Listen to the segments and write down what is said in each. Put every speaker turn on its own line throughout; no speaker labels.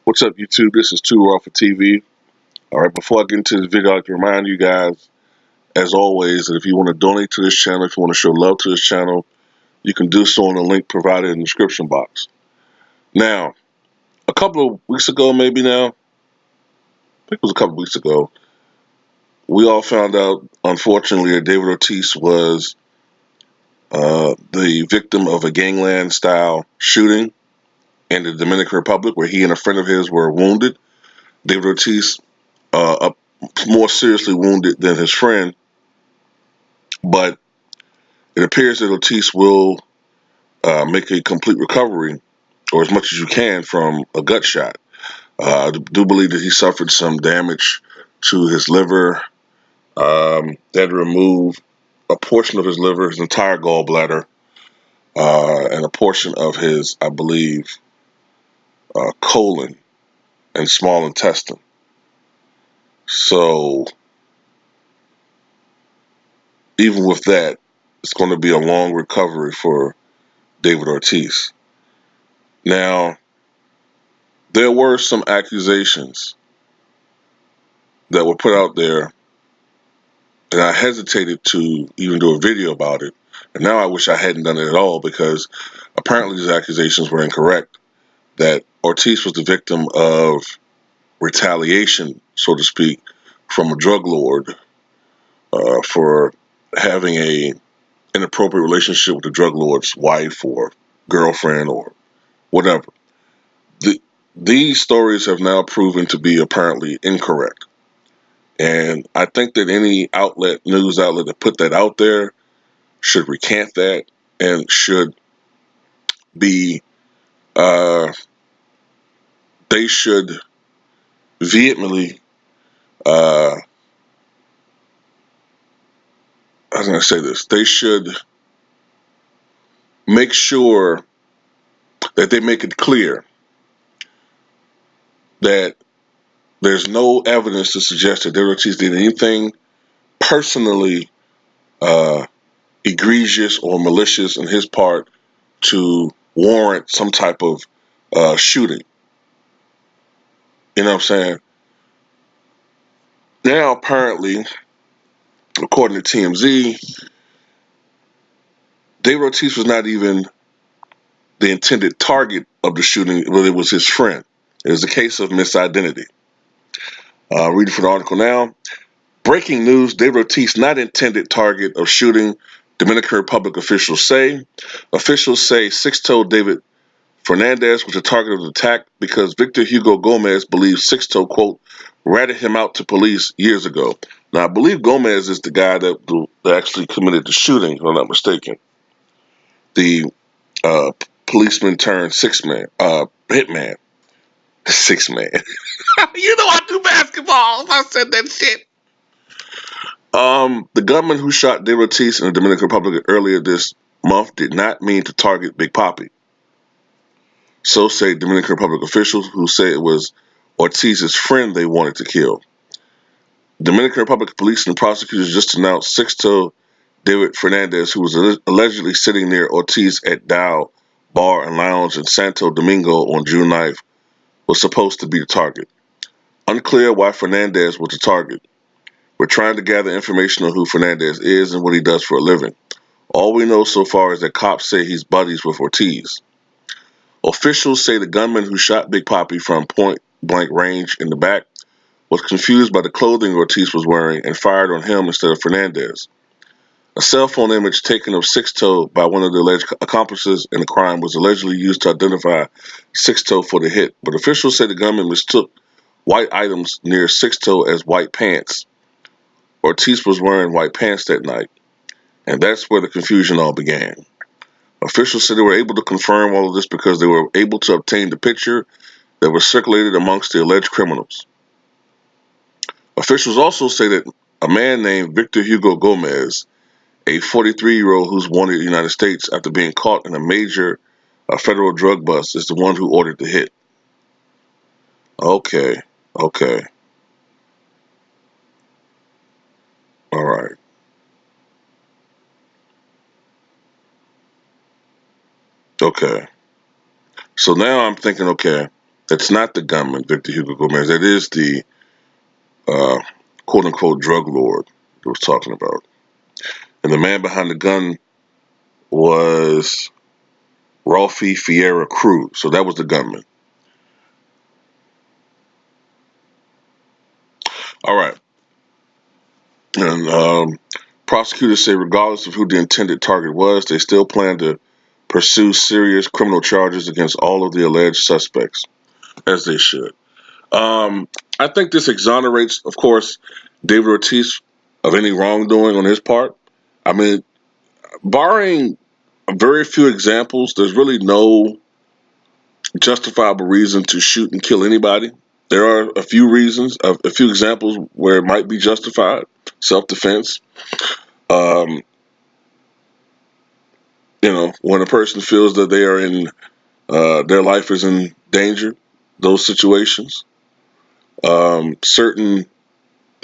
What's up, YouTube? This is Too Raw for TV. All right, before I get into this video, I'd like to remind you guys, as always, that if you want to donate to this channel, if you want to show love to this channel, you can do so on the link provided in the description box. Now, a couple of weeks ago, maybe now, I think it was a couple of weeks ago, we all found out, unfortunately, that David Ortiz was the victim of a gangland-style shooting in the Dominican Republic, where he and a friend of his were wounded. David Ortiz, more seriously wounded than his friend, but it appears that Ortiz will make a complete recovery, or as much as you can, from a gut shot. I do believe that he suffered some damage to his liver. They had to remove a portion of his liver, his entire gallbladder, and a portion of his, I believe, colon and small intestine. So even with that, it's going to be a long recovery for David Ortiz. Now, there were some accusations that were put out there, and I hesitated to even do a video about it. And now I wish I hadn't done it at all, because apparently these accusations were incorrect, that Ortiz was the victim of retaliation, so to speak, from a drug lord for having a inappropriate relationship with the drug lord's wife or girlfriend or whatever. The, these stories have now proven to be apparently incorrect. And I think that any news outlet that put that out there should recant that and should be, they should vehemently, I was going to say this, they should make sure that they make it clear that there's no evidence to suggest that Ortiz did anything personally egregious or malicious in his part to warrant some type of shooting. You know what I'm saying? Now, apparently, according to TMZ, David Ortiz was not even the intended target of the shooting, but it was his friend. It was a case of misidentity. Reading from the article now. Breaking news, David Ortiz not intended target of shooting, Dominican Republic officials say. Officials say Sixto David Fernandez was the target of the attack because Victor Hugo Gomez believes Sixto, quote, ratted him out to police years ago. Now, I believe Gomez is the guy that actually committed the shooting, if I'm not mistaken. The policeman turned hitman. Six man. You know I do basketball. I said that shit. The gunman who shot David Ortiz in the Dominican Republic earlier this month did not mean to target Big Papi. So say Dominican Republic officials, who say it was Ortiz's friend they wanted to kill. Dominican Republic police and prosecutors just announced Sixto David Fernandez, who was allegedly sitting near Ortiz at Dow Bar and Lounge in Santo Domingo on June 9th, was supposed to be the target. Unclear why Fernandez was the target. We're trying to gather information on who Fernandez is and what he does for a living. All we know so far is that cops say he's buddies with Ortiz. Officials say the gunman who shot Big Papi from point blank range in the back was confused by the clothing Ortiz was wearing and fired on him instead of Fernandez. A cell phone image taken of Sixto by one of the alleged accomplices in the crime was allegedly used to identify Sixto for the hit, but officials say the gunman mistook white items near Sixto as white pants. Ortiz was wearing white pants that night, and that's where the confusion all began. Officials said they were able to confirm all of this because they were able to obtain the picture that was circulated amongst the alleged criminals. Officials also say that a man named Victor Hugo Gomez, a 43-year-old who's wanted in the United States after being caught in a major federal drug bust, is the one who ordered the hit. Okay. All right. Okay. So now I'm thinking, okay, That's not the gunman, Victor Hugo Gomez. That is the uh, quote unquote drug lord that was talking about. And the man behind the gun was Ralphie Fiera Cruz. So that was the gunman. All right. And prosecutors say, regardless of who the intended target was, they still plan to pursue serious criminal charges against all of the alleged suspects, as they should. I think this exonerates, of course, David Ortiz of any wrongdoing on his part. I mean, barring very few examples, there's really no justifiable reason to shoot and kill anybody. There are a few reasons, a few examples where it might be justified, self-defense. Um, when a person feels that they are in, their life is in danger, those situations. Certain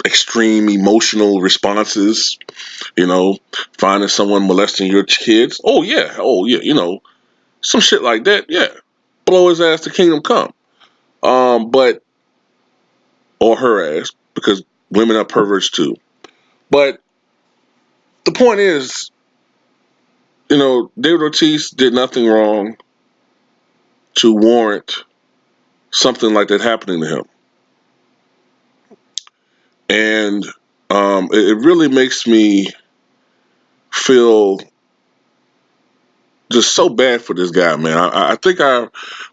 extreme emotional responses, finding someone molesting your kids. Oh yeah, some shit like that. Yeah, blow his ass to kingdom come. But or her ass, because women are perverts too. But the point is, David Ortiz did nothing wrong to warrant something like that happening to him. And it really makes me feel just so bad for this guy, man. I think I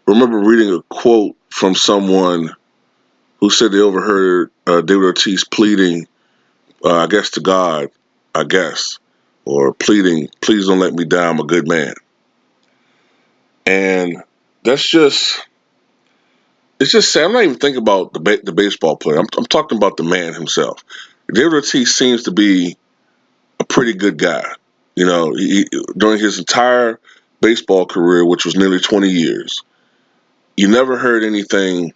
remember reading a quote from someone who said they overheard David Ortiz pleading, I guess to God, I guess, or pleading, please don't let me die, I'm a good man. And that's just, it's just sad. I'm not even thinking about the baseball player. I'm talking about the man himself. David Ortiz seems to be a pretty good guy. During his entire baseball career, which was nearly 20 years, you never heard anything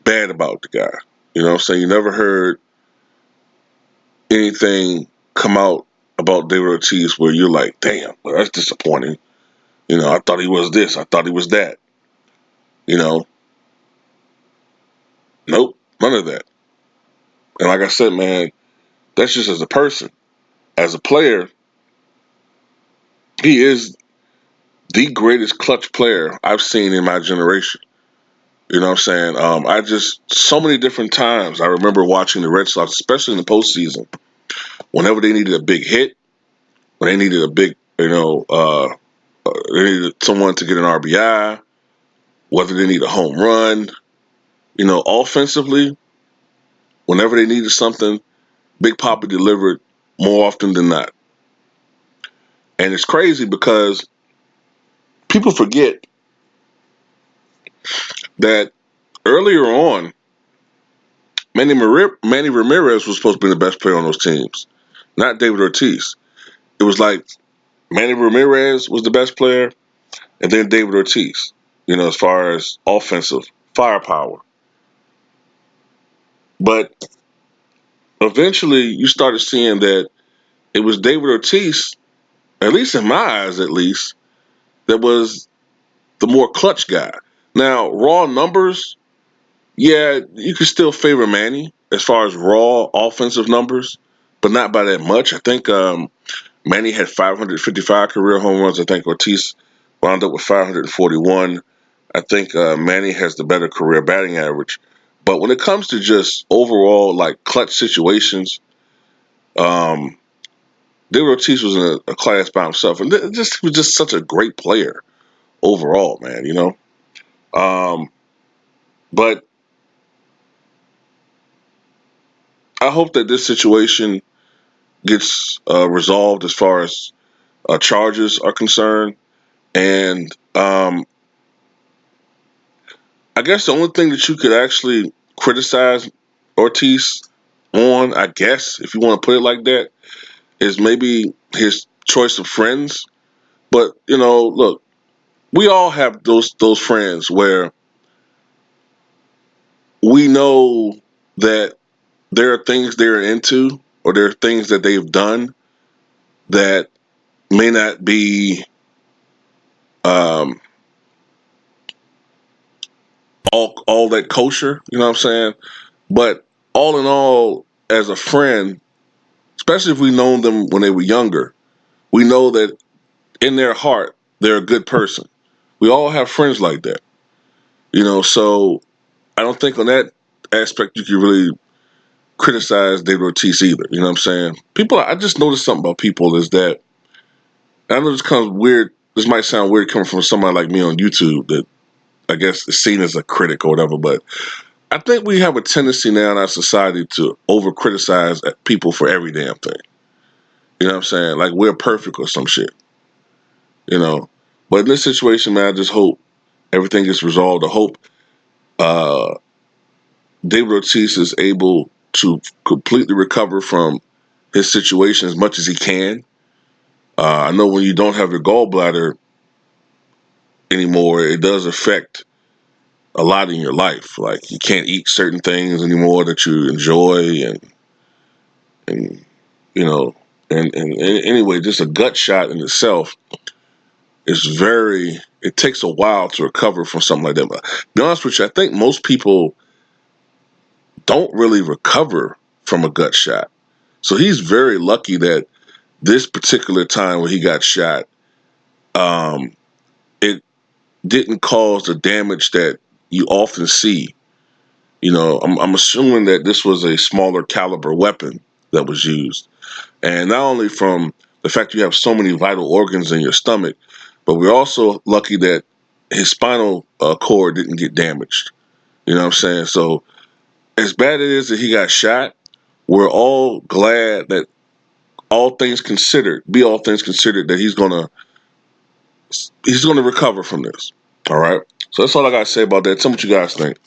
bad about the guy. You know what I'm saying? You never heard anything come out about David Ortiz where you're like, damn, well, that's disappointing. I thought he was this. I thought he was that. You know, nope, none of that. And like I said, man, that's just as a person. As a player, he is the greatest clutch player I've seen in my generation. You know what I'm saying? I just, so many different times, I remember watching the Red Sox, especially in the postseason, whenever they needed a big hit, when they needed a big, they needed someone to get an RBI, whether they need a home run, offensively, whenever they needed something, Big Papa delivered more often than not. And it's crazy because people forget that earlier on, Manny Ramirez was supposed to be the best player on those teams, not David Ortiz. It was like Manny Ramirez was the best player, and then David Ortiz, as far as offensive firepower. But eventually, you started seeing that it was David Ortiz, at least in my eyes, at least, that was the more clutch guy. Now, raw numbers, yeah, you could still favor Manny as far as raw offensive numbers, but not by that much. I think Manny had 555 career home runs. I think Ortiz wound up with 541. I think Manny has the better career batting average. But when it comes to just overall like clutch situations, um, David Ortiz was in a class by himself, and just he was just such a great player overall, man. But I hope that this situation gets resolved as far as charges are concerned, and I guess the only thing that you could actually criticize Ortiz on, I guess, if you want to put it like that, is maybe his choice of friends. But look, we all have those friends where we know that there are things they're into, or there are things that they've done that may not be um, all that kosher. You know what I'm saying? But all in all, as a friend, especially if we known them when they were younger, we know that in their heart they're a good person. We all have friends like that, you know. So I don't think on that aspect you can really criticize David Ortiz either. You know what I'm saying? People, I just noticed something about people is that I know this comes weird. This might sound weird coming from somebody like me on YouTube that I guess is seen as a critic or whatever, but I think we have a tendency now in our society to over criticize people for every damn thing. You know what I'm saying? Like we're perfect or some shit. You know. But in this situation, man, I just hope everything gets resolved. I hope uh, David Ortiz is able to completely recover from his situation as much as he can. I know when you don't have your gallbladder anymore, it does affect a lot in your life. Like you can't eat certain things anymore that you enjoy, and you know, and anyway, just a gut shot in itself is very. It takes a while to recover from something like that. But to be honest with you, I think most people don't really recover from a gut shot. So he's very lucky that this particular time when he got shot, um, it didn't cause the damage that you often see. You know, I'm assuming that this was a smaller caliber weapon that was used. And not only from the fact you have so many vital organs in your stomach, but we're also lucky that his spinal cord didn't get damaged. You know what I'm saying? So, as bad as it is that he got shot, we're all glad that be all things considered, that he's gonna recover from this. All right. So that's all I gotta say about that. Tell me what you guys think.